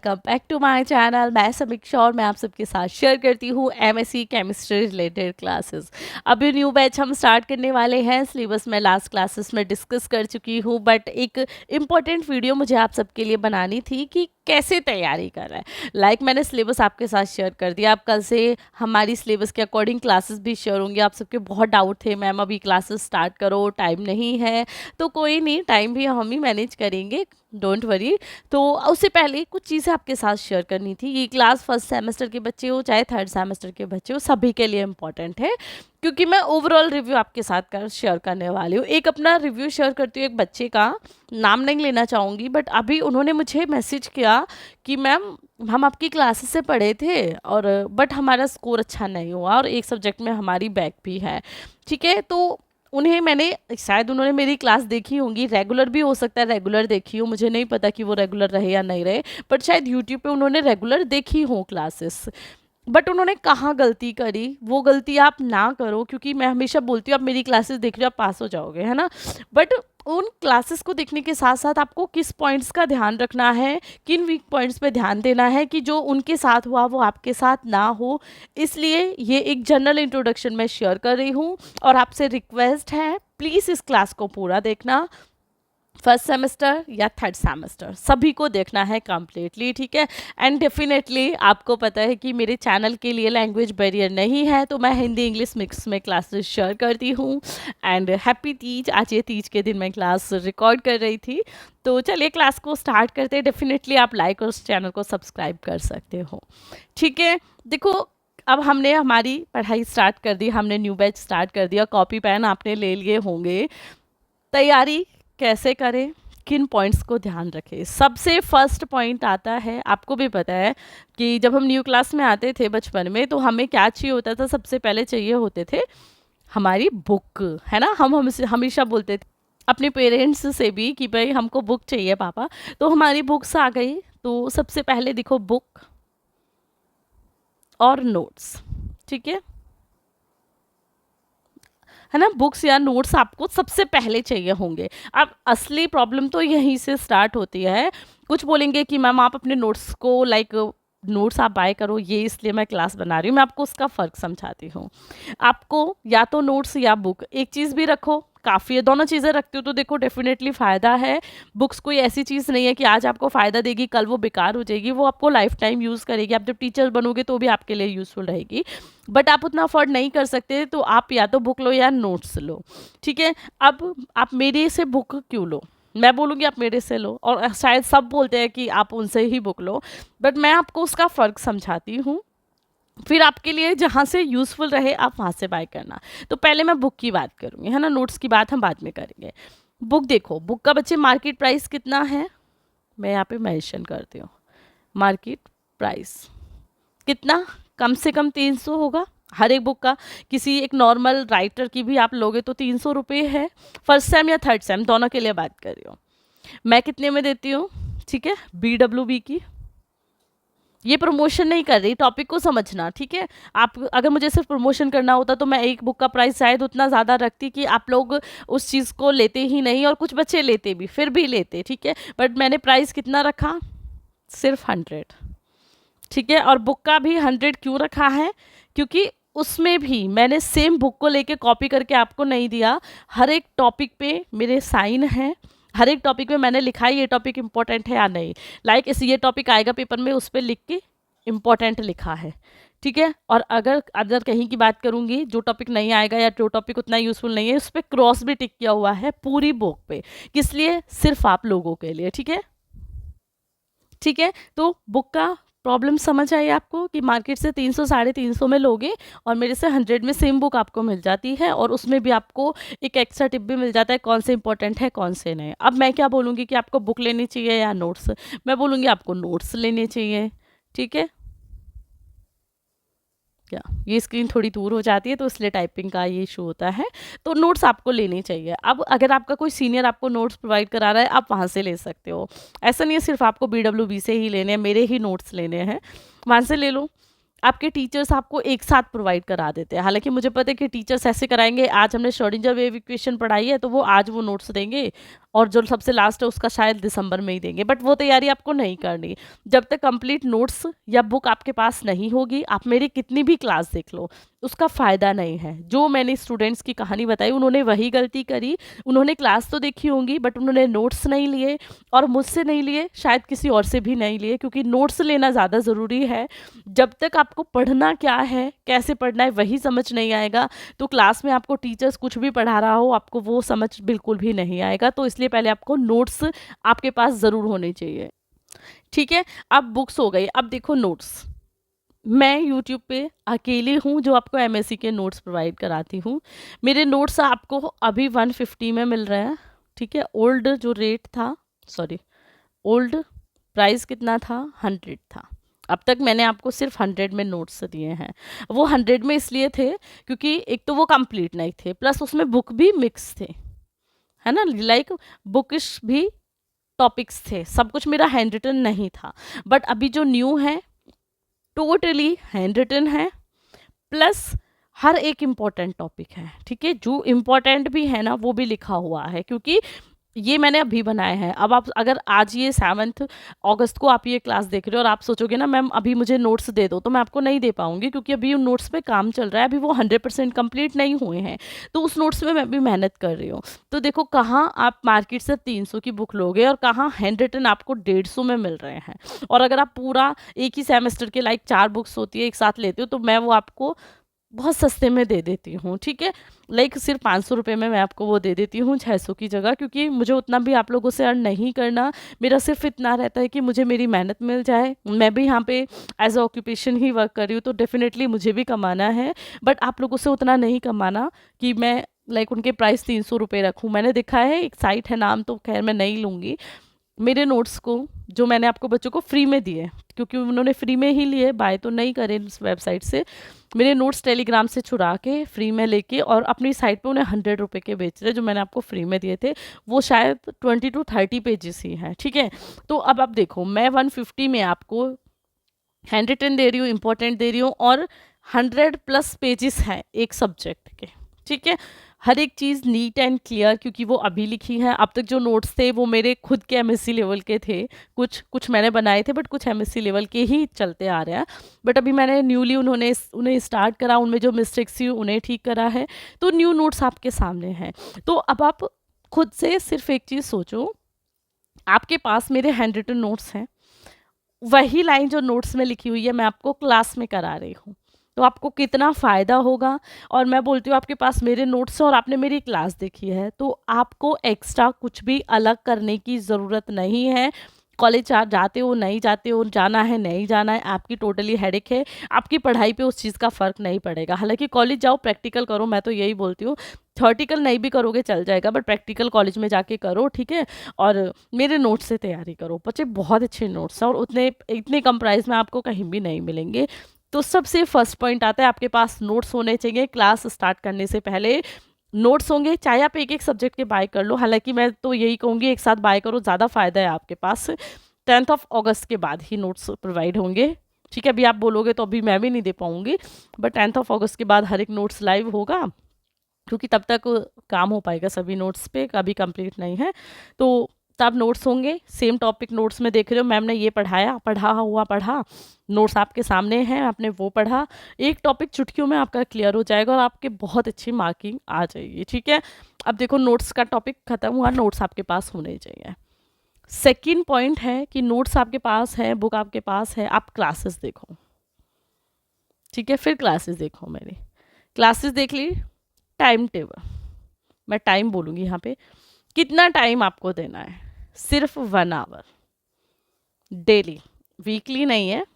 Welcome back to my channel. मैं समीक्षा और मैं आप सबके साथ शेयर करती हूँ एमएससी केमिस्ट्री रिलेटेड क्लासेस। अभी न्यू बैच हम स्टार्ट करने वाले हैं। सिलेबस मैं लास्ट क्लासेस में डिस्कस कर चुकी हूँ, बट एक इम्पॉर्टेंट वीडियो मुझे आप सबके लिए बनानी थी कि कैसे तैयारी कर रहे हैं। मैंने सिलेबस आपके साथ शेयर कर दिया। आप कल से हमारी सिलेबस के अकॉर्डिंग क्लासेस भी शेयर होंगी। आप सबके बहुत डाउट थे, मैम अभी क्लासेस स्टार्ट करो, टाइम नहीं है। तो कोई नहीं, टाइम भी हम ही मैनेज करेंगे, डोंट वरी। तो उससे पहले कुछ चीज़ें आपके साथ शेयर करनी थी। ये क्लास फर्स्ट सेमेस्टर के बच्चे हो चाहे थर्ड सेमेस्टर के बच्चे हो, सभी के लिए इम्पॉर्टेंट है, क्योंकि मैं ओवरऑल रिव्यू आपके साथ शेयर करने वाली हूँ। एक अपना रिव्यू शेयर करती हूँ, एक बच्चे का नाम नहीं लेना चाहूँगी, बट अभी उन्होंने मुझे मैसेज किया कि मैम हम आपकी क्लासेस से पढ़े थे और बट हमारा स्कोर अच्छा नहीं हुआ और एक सब्जेक्ट में हमारी बैक भी है। ठीक है, तो उन्हें मैंने, शायद उन्होंने मेरी क्लास देखी होंगी, रेगुलर भी हो सकता है रेगुलर देखी हो, मुझे नहीं पता कि वो रेगुलर रहे या नहीं रहे, बट शायद यूट्यूब पे उन्होंने रेगुलर देखी हो क्लासेस। बट उन्होंने कहाँ गलती करी, वो गलती आप ना करो, क्योंकि मैं हमेशा बोलती हूँ आप मेरी क्लासेस देख रहे हो आप पास हो जाओगे, है ना। बट उन क्लासेस को देखने के साथ साथ आपको किस पॉइंट्स का ध्यान रखना है, किन वीक पॉइंट्स पे ध्यान देना है कि जो उनके साथ हुआ वो आपके साथ ना हो। इसलिए ये एक जनरल इंट्रोडक्शन मैं शेयर कर रही हूँ और आपसे रिक्वेस्ट है प्लीज़ इस क्लास को पूरा देखना। फर्स्ट सेमेस्टर या थर्ड सेमेस्टर सभी को देखना है कम्प्लीटली, ठीक है। एंड डेफिनेटली आपको पता है कि मेरे चैनल के लिए लैंग्वेज बैरियर नहीं है, तो मैं हिंदी इंग्लिश मिक्स में क्लासेस शेयर करती हूँ। एंड हैप्पी तीज, आज ये तीज के दिन मैं क्लास रिकॉर्ड कर रही थी। तो चलिए क्लास को स्टार्ट करते हैं। डेफिनेटली आप लाइक और उस चैनल को सब्सक्राइब कर सकते हो, ठीक है। देखो, अब हमने हमारी पढ़ाई स्टार्ट कर दी, हमने न्यू बैच स्टार्ट कर दिया, कॉपी पेन आपने ले लिए होंगे। तैयारी कैसे करें, किन पॉइंट्स को ध्यान रखें। सबसे फर्स्ट पॉइंट आता है, आपको भी पता है कि जब हम न्यू क्लास में आते थे बचपन में, तो हमें क्या चाहिए होता था, सबसे पहले चाहिए होते थे हमारी बुक, है ना। हम हमेशा बोलते थे अपने पेरेंट्स से भी कि भाई हमको बुक चाहिए पापा। तो हमारी बुक्स आ गई, तो सबसे पहले देखो बुक और नोट्स, ठीक है ना। बुक्स या नोट्स आपको सबसे पहले चाहिए होंगे। अब असली प्रॉब्लम तो यहीं से स्टार्ट होती है। कुछ बोलेंगे कि मैम आप अपने नोट्स को नोट्स आप बाय करो, ये इसलिए मैं क्लास बना रही हूँ। मैं आपको उसका फ़र्क समझाती हूँ। आपको या तो नोट्स या बुक, एक चीज़ भी रखो काफ़ी है। दोनों चीज़ें रखते हो तो देखो डेफिनेटली फ़ायदा है। बुक्स कोई ऐसी चीज़ नहीं है कि आज आपको फ़ायदा देगी कल वो बेकार हो जाएगी, वो आपको लाइफ टाइम यूज़ करेगी। आप जब टीचर बनोगे तो भी आपके लिए यूज़फुल रहेगी। बट आप उतना अफोर्ड नहीं कर सकते तो आप या तो बुक लो या नोट्स लो, ठीक है। अब आप मेरे से बुक क्यों लो, मैं बोलूँगी आप मेरे से लो, और शायद सब बोलते हैं कि आप उनसे ही बुक लो, बट मैं आपको उसका फ़र्क समझाती हूँ। फिर आपके लिए जहाँ से यूज़फुल रहे आप वहाँ से बाय करना। तो पहले मैं बुक की बात करूँगी, है ना, नोट्स की बात हम बाद में करेंगे। बुक देखो, बुक का बच्चे मार्केट प्राइस कितना है, मैं यहाँ पे मेंशन करती हूँ। मार्केट प्राइस कितना, कम से कम 300 होगा हर एक बुक का। किसी एक नॉर्मल राइटर की भी आप लोगे तो 300 रुपये है। फर्स्ट सेम या थर्ड सेम दोनों के लिए बात कर रही हूँ। मैं कितने में देती हूँ, ठीक है, BWB की। ये प्रमोशन नहीं कर रही, टॉपिक को समझना, ठीक है। आप अगर मुझे सिर्फ प्रमोशन करना होता तो मैं एक बुक का प्राइस शायद उतना ज़्यादा रखती कि आप लोग उस चीज़ को लेते ही नहीं, और कुछ बच्चे लेते भी, फिर भी लेते, ठीक है। बट मैंने प्राइस कितना रखा, सिर्फ 100, ठीक है। और बुक का भी 100 क्यों रखा है, क्योंकि उसमें भी मैंने सेम बुक को लेके कॉपी करके आपको नहीं दिया। हर एक टॉपिक पे मेरे साइन हैं, हर एक टॉपिक में मैंने लिखा है ये टॉपिक इम्पोर्टेंट है या नहीं। इस ये टॉपिक आएगा पेपर में, उस पर लिख के इम्पोर्टेंट लिखा है, ठीक है। और अगर कहीं की बात करूँगी जो टॉपिक नहीं आएगा या जो टॉपिक उतना यूज़फुल नहीं है, उस पर क्रॉस भी टिक किया हुआ है पूरी बुक पे। किस लिए, सिर्फ आप लोगों के लिए, ठीक है, ठीक है। तो बुक का प्रॉब्लम समझ आई आपको कि मार्केट से 300 350 में लोगे और मेरे से 100 में सेम बुक आपको मिल जाती है, और उसमें भी आपको एक एक्स्ट्रा टिप भी मिल जाता है कौन से इंपॉर्टेंट है कौन से नहीं। अब मैं क्या बोलूँगी कि आपको बुक लेनी चाहिए या नोट्स, मैं बोलूँगी आपको नोट्स लेने चाहिए, ठीक है। क्या ये स्क्रीन थोड़ी दूर हो जाती है तो इसलिए टाइपिंग का ये इशू होता है। तो नोट्स आपको लेनी चाहिए। अब अगर आपका कोई सीनियर आपको नोट्स प्रोवाइड करा रहा है आप वहाँ से ले सकते हो, ऐसा नहीं है सिर्फ आपको BWB से ही लेने हैं, मेरे ही नोट्स लेने हैं, वहाँ से ले लो। आपके टीचर्स आपको एक साथ प्रोवाइड करा देते हैं। हालांकि मुझे पता है कि टीचर्स ऐसे कराएंगे, आज हमने श्रोडिंगर वेव इक्वेशन पढ़ाई है तो वो आज वो नोट्स देंगे और जो सबसे लास्ट है उसका शायद दिसंबर में ही देंगे, बट वो तैयारी आपको नहीं करनी जब तक कंप्लीट नोट्स या बुक आपके पास नहीं होगी। आप मेरी कितनी भी क्लास देख लो, उसका फ़ायदा नहीं है। जो मैंने स्टूडेंट्स की कहानी बताई उन्होंने वही गलती करी, उन्होंने क्लास तो देखी होंगी बट उन्होंने नोट्स नहीं लिए, और मुझसे नहीं लिए, शायद किसी और से भी नहीं लिए, क्योंकि नोट्स लेना ज़्यादा ज़रूरी है। जब तक आपको पढ़ना क्या है, कैसे पढ़ना है वही समझ नहीं आएगा, तो क्लास में आपको टीचर्स कुछ भी पढ़ा रहा हो आपको वो समझ बिल्कुल भी नहीं आएगा। तो इसलिए पहले आपको नोट्स आपके पास ज़रूर होने चाहिए, ठीक है। अब बुक्स हो गई, अब देखो नोट्स। मैं यूट्यूब पे अकेली हूँ जो आपको एमएससी के नोट्स प्रोवाइड कराती हूँ। मेरे नोट्स आपको अभी 150 में मिल रहे हैं, ठीक है। ओल्ड जो रेट था, सॉरी, ओल्ड प्राइस कितना था, 100 था। अब तक मैंने आपको सिर्फ 100 में नोट्स दिए हैं। वो 100 में इसलिए थे क्योंकि एक तो वो कंप्लीट नहीं थे, प्लस उसमें बुक भी मिक्स थे, है ना, लाइक बुकिश भी टॉपिक्स थे, सब कुछ मेरा हैंड रिटन नहीं था। बट अभी जो न्यू है टोटली हैंड रिटन है, प्लस हर एक इम्पॉर्टेंट टॉपिक है, ठीक है। जो इम्पॉर्टेंट भी है ना वो भी लिखा हुआ है, क्योंकि ये मैंने अभी बनाए हैं। अब आप अगर आज ये 7 अगस्त को आप ये क्लास देख रहे हो और आप सोचोगे ना मैम अभी मुझे नोट्स दे दो, तो मैं आपको नहीं दे पाऊंगी, क्योंकि अभी उन नोट्स पे काम चल रहा है, अभी वो 100% कंप्लीट नहीं हुए हैं। तो उस नोट्स में मैं भी मेहनत कर रही हूँ। तो देखो कहाँ आप मार्केट से 300 की बुक लोगे और कहाँ हैंड रिटन आपको 150 में मिल रहे हैं। और अगर आप पूरा एक ही सेमेस्टर के लाइक 4 बुक्स होती है एक साथ लेते हो, तो मैं वो आपको बहुत सस्ते में दे देती हूँ, ठीक है। लाइक सिर्फ 500 रुपये में मैं आपको वो दे देती हूँ 600 की जगह, क्योंकि मुझे उतना भी आप लोगों से अर्न नहीं करना। मेरा सिर्फ इतना रहता है कि मुझे मेरी मेहनत मिल जाए। मैं भी यहाँ पे एज अ ऑक्यूपेशन ही वर्क कर रही हूँ, तो डेफिनेटली मुझे भी कमाना है, बट आप लोगों से उतना नहीं कमाना कि मैं लाइक उनके प्राइस 300 रुपये रखूँ। मैंने देखा है, एक साइट है, नाम तो खैर मैं नहीं लूँगी, मेरे नोट्स को जो मैंने आपको बच्चों को फ्री में दिए, क्योंकि उन्होंने फ्री में ही लिए, बाय तो नहीं करे इस वेबसाइट से, मेरे नोट्स टेलीग्राम से चुरा के फ्री में लेके और अपनी साइट पे उन्हें 100 रुपये के बेच रहे, जो मैंने आपको फ्री में दिए थे। वो शायद 20 to 30 पेजेस ही हैं, ठीक है। तो अब आप देखो, मैं 150 में आपको हैंड रिटन दे रही हूँ, इंपॉर्टेंट दे रही हूँ, और 100+ पेजेस हैं एक सब्जेक्ट के, ठीक है। हर एक चीज़ नीट एंड क्लियर, क्योंकि वो अभी लिखी है। अब तक जो नोट्स थे वो मेरे खुद के एमएससी लेवल के थे, कुछ मैंने बनाए थे, बट कुछ एमएससी लेवल के ही चलते आ रहे हैं। बट अभी मैंने न्यूली उन्हें स्टार्ट करा, उनमें जो मिस्टेक्स थी उन्हें ठीक करा है, तो न्यू नोट्स आपके सामने हैं। तो अब आप खुद से सिर्फ एक चीज़ सोचो, आपके पास मेरे हैंड रिटन नोट्स हैं, वही लाइन जो नोट्स में लिखी हुई है मैं आपको क्लास में करा रही हूँ, तो आपको कितना फ़ायदा होगा। और मैं बोलती हूँ आपके पास मेरे नोट्स हैं और आपने मेरी क्लास देखी है, तो आपको एक्स्ट्रा कुछ भी अलग करने की ज़रूरत नहीं है। कॉलेज जाते हो नहीं जाते हो, जाना है नहीं जाना है, आपकी टोटली हेडेक है, आपकी पढ़ाई पे उस चीज़ का फ़र्क नहीं पड़ेगा। हालांकि कॉलेज जाओ, प्रैक्टिकल करो, मैं तो यही बोलती हूँ। थ्योरेटिकल नहीं भी करोगे चल जाएगा, बट प्रैक्टिकल कॉलेज में जाके करो, ठीक है। और मेरे नोट्स से तैयारी करो, बच्चे बहुत अच्छे नोट्स हैं और इतने कम प्राइस में आपको कहीं भी नहीं मिलेंगे। तो सबसे फर्स्ट पॉइंट आता है, आपके पास नोट्स होने चाहिए। क्लास स्टार्ट करने से पहले नोट्स होंगे, चाहे आप एक एक सब्जेक्ट के बाय कर लो। हालांकि मैं तो यही कहूँगी एक साथ बाय करो, ज़्यादा फ़ायदा है आपके पास। 10 अगस्त के बाद ही नोट्स प्रोवाइड होंगे, ठीक है। अभी आप बोलोगे तो अभी मैं भी नहीं दे पाऊँगी, बट 10 अगस्त के बाद हर एक नोट्स लाइव होगा, क्योंकि तब तक काम हो पाएगा सभी नोट्स पे, कभी कंप्लीट नहीं है। तो तब नोट्स होंगे, सेम टॉपिक नोट्स में देख रहे हो, मैम ने ये पढ़ा, नोट्स आपके सामने हैं, आपने वो पढ़ा, एक टॉपिक चुटकियों में आपका क्लियर हो जाएगा और आपके बहुत अच्छी मार्किंग आ जाएगी, ठीक है। अब देखो नोट्स का टॉपिक खत्म हुआ, नोट्स आपके पास होने चाहिए। सेकंड पॉइंट है कि नोट्स आपके पास है, बुक आपके पास है, आप क्लासेस देखो, ठीक है। फिर क्लासेस देखो, मेरी क्लासेस देख ली। टाइम टेबल, मैं टाइम बोलूँगी यहाँ पे, कितना टाइम आपको देना है, सिर्फ 1 आवर डेली, वीकली नहीं है,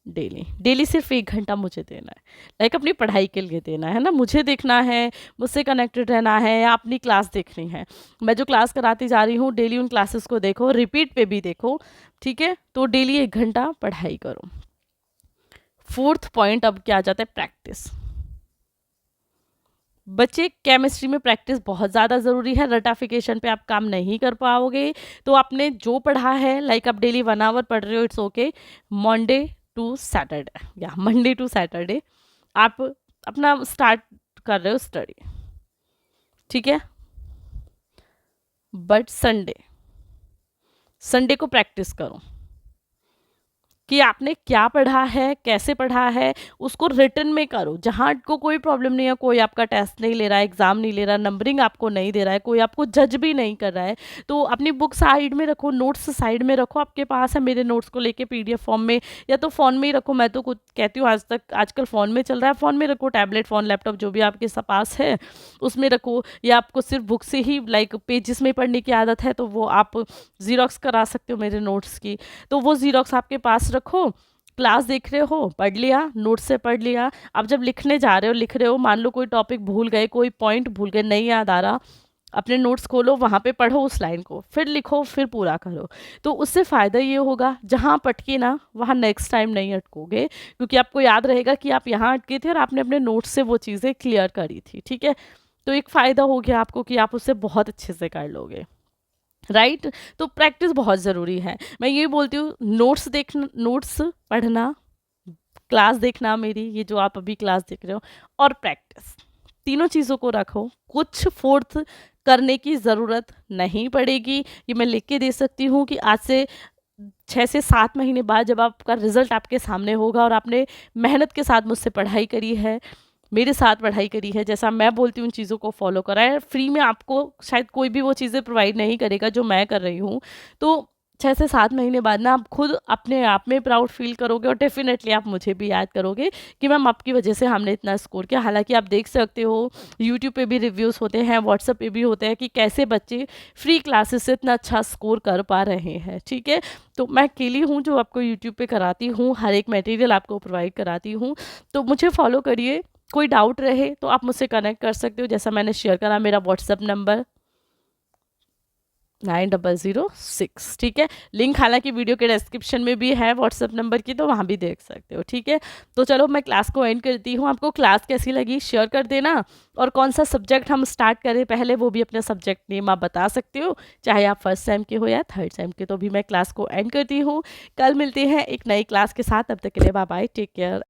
डेली सिर्फ 1 घंटा मुझे देना है। लाइक अपनी पढ़ाई के लिए देना है ना, मुझे देखना है, मुझसे कनेक्टेड रहना है, या अपनी क्लास देखनी है। मैं जो क्लास कराती जा रही हूँ डेली उन क्लासेस को देखो, रिपीट पे भी देखो, ठीक है। तो डेली 1 घंटा पढ़ाई करो। फोर्थ पॉइंट अब क्या आ जाता है, प्रैक्टिस। बच्चे केमिस्ट्री में प्रैक्टिस बहुत ज़्यादा ज़रूरी है, रटाफिकेशन पे आप काम नहीं कर पाओगे। तो आपने जो पढ़ा है, लाइक आप डेली 1 आवर पढ़ रहे हो, it's okay. Monday to Saturday आप अपना स्टार्ट कर रहे हो स्टडी, ठीक है। बट संडे को प्रैक्टिस करो कि आपने क्या पढ़ा है, कैसे पढ़ा है, उसको रिटन में करो। जहाँ को कोई प्रॉब्लम नहीं है, कोई आपका टेस्ट नहीं ले रहा है, एग्ज़ाम नहीं ले रहा, नंबरिंग आपको नहीं दे रहा है, कोई आपको जज भी नहीं कर रहा है, तो अपनी बुक साइड में रखो, नोट्स साइड में रखो, आपके पास है। मेरे नोट्स को लेके पीडीएफ फॉर्म में या तो फ़ोन में ही रखो। मैं तो कुछ कहती हूँ आजकल फ़ोन में चल रहा है, फ़ोन में रखो, टैबलेट, फ़ोन, लैपटॉप जो भी आपके पास है उसमें रखो। या आपको सिर्फ बुक से ही लाइक पेजेस में पढ़ने की आदत है तो वो आप ज़ीरॉक्स करा सकते हो मेरे नोट्स की, तो वो ज़ीरॉक्स आपके पास रखो। क्लास देख रहे हो, पढ़ लिया, नोट से पढ़ लिया, अब जब लिखने जा रहे हो, लिख रहे हो, मान लो कोई टॉपिक भूल गए, कोई पॉइंट भूल गए, नहीं याद आ रहा, अपने नोट्स खोलो, वहाँ पे पढ़ो उस लाइन को, फिर लिखो, फिर पूरा करो। तो उससे फ़ायदा ये होगा, जहाँ आप अटके ना वहाँ नेक्स्ट टाइम नहीं अटकोगे, क्योंकि आपको याद रहेगा कि आप यहाँ अटके थे और आपने अपने नोट्स से वो चीज़ें क्लियर करी थी। ठीक है, तो एक फ़ायदा हो गया आपको कि आप उससे बहुत अच्छे से कर लोगे। राइट, तो प्रैक्टिस बहुत ज़रूरी है। मैं ये बोलती हूँ, नोट्स पढ़ना, क्लास देखना मेरी, ये जो आप अभी क्लास देख रहे हो, और प्रैक्टिस, तीनों चीज़ों को रखो। कुछ फोर्थ करने की ज़रूरत नहीं पड़ेगी, ये मैं लिख के दे सकती हूँ कि आज से 6 से 7 महीने बाद जब आपका रिजल्ट आपके सामने होगा और आपने मेहनत के साथ मुझसे पढ़ाई करी है, मेरे साथ पढ़ाई करी है, जैसा मैं बोलती हूँ उन चीज़ों को फॉलो करा है, फ्री में आपको शायद कोई भी वो चीज़ें प्रोवाइड नहीं करेगा जो मैं कर रही हूँ। तो 6 से 7 महीने बाद ना आप खुद अपने आप में प्राउड फील करोगे और डेफिनेटली आप मुझे भी याद करोगे कि मैम आपकी वजह से हमने इतना स्कोर किया। हालांकि आप देख सकते हो यूट्यूब पे भी रिव्यूज़ होते हैं, व्हाट्सएप पे भी होते हैं कि कैसे बच्चे फ्री क्लासेस से इतना अच्छा स्कोर कर पा रहे हैं। ठीक है, तो मैं अकेली हूँ जो आपको यूट्यूब पे कराती हूँ, हर एक मटेरियल आपको प्रोवाइड कराती हूँ, तो मुझे फॉलो करिए। कोई डाउट रहे तो आप मुझसे कनेक्ट कर सकते हो, जैसा मैंने शेयर करा, मेरा व्हाट्सएप नंबर 9006। ठीक है, लिंक हालांकि वीडियो के डिस्क्रिप्शन में भी है व्हाट्सएप नंबर की, तो वहाँ भी देख सकते हो। ठीक है, तो चलो मैं क्लास को एंड करती हूँ। आपको क्लास कैसी लगी शेयर कर देना, और कौन सा सब्जेक्ट हम स्टार्ट करें पहले वो भी अपना सब्जेक्ट नेम आप बता सकते हो, चाहे आप फर्स्ट सेम के हो या थर्ड सेम के। तो भी मैं क्लास को एंड करती हूँ, कल मिलते हैं एक नई क्लास के साथ, तब तक के लिए बाय बाय, टेक केयर।